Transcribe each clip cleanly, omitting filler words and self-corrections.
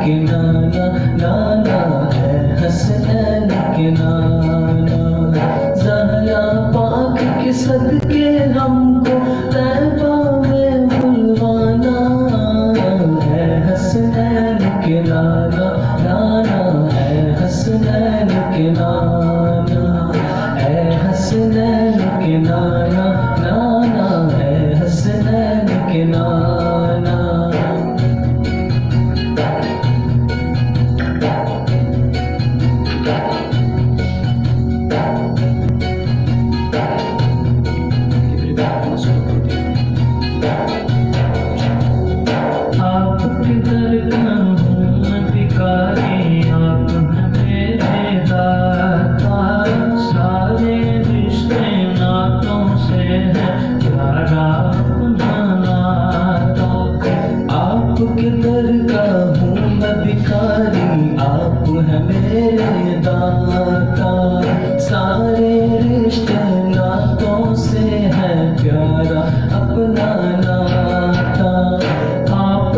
के नाना, नाना है हसनैन के नाना। ज़हरा पाक के सदके हमको तैबा में बुलवाना है हसनैन के नाना, नाना है हसनैन के नाना, है हसनैन के नाना, नाना है हसनैन के नाना। आपके दर का हूँ मैं भिखारी, आप हैं मेरे दाता। सारे रिश्ते नातों से है प्यारा अपना नाता। आप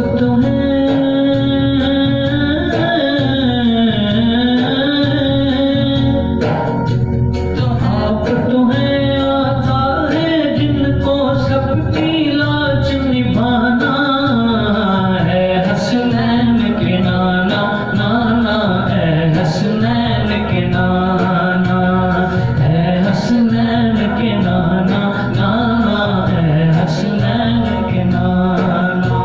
तो हैं आता है जिनको सबकी लाज निभाना है हसनैन के नाना, नाना है हसनैन के नाना, है हसनैन के नाना, नाना है हसनैन के नाना।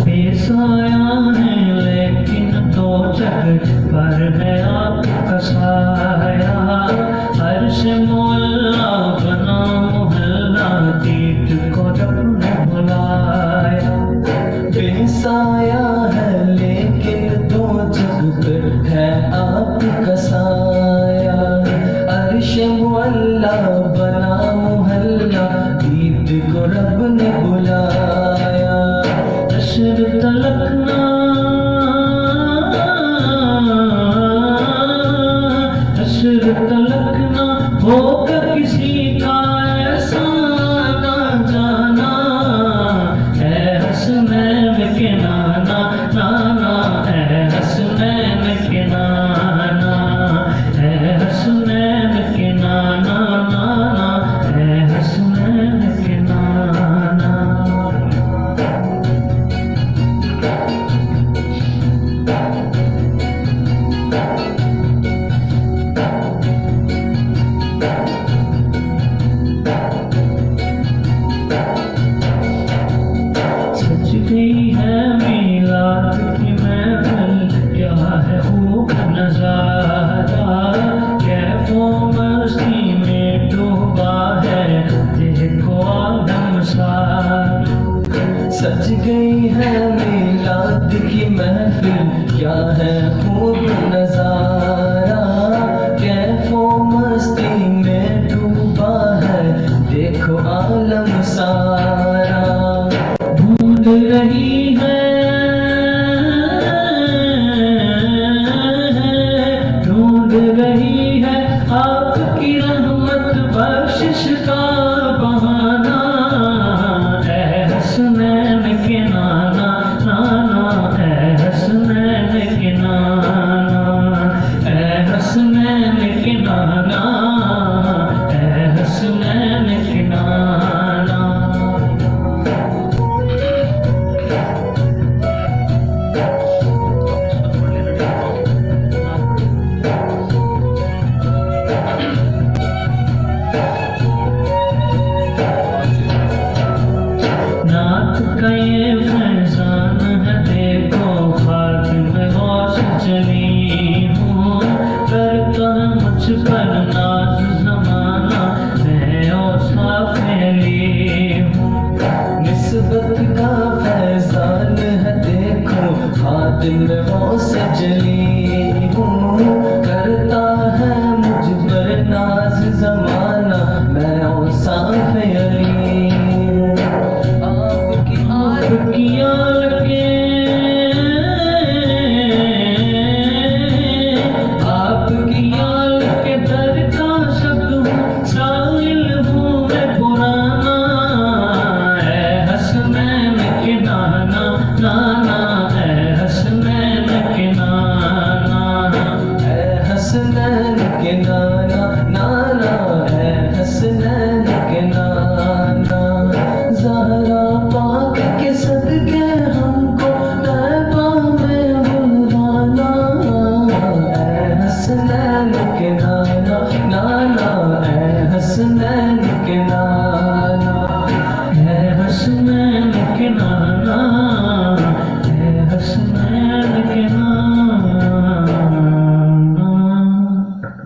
बेसाया है लेकिन दो जग पर है आपका साया। अर्श मोहल्ला बना मोहल्ला, दीद को रब ने बुलाया। बेसाया है लेकिन दो जग पर है आपका साया। अर्श मोहल्ला बना मोहल्ला, दीद को रब ने बुलाया। अशर तलकना अशर तलकना होकर किसी का ऐसा ना जाना है हसनैन के नाना, नाना है हसनैन के नाना, है हसनैन के नाना, नाना है हसनैन के नाना। सज गई है मीलाद की महफिल, क्या है खूब नजारा। कैफो मस्ती में डूबा है देखो आलम सारा। सज गई है मीलाद की महफिल, क्या है खूब नजारा। कैफो मस्ती में डूबा है देखो आलम सारा। ढूंढ रही है ढूंढ रही है आपकी रहमत बख्शिश का बहाना है हसनैन के नाना, नाना है हसनैन के नाना, है हसनैन के नाना, है हसनैन के नाना। फरमाना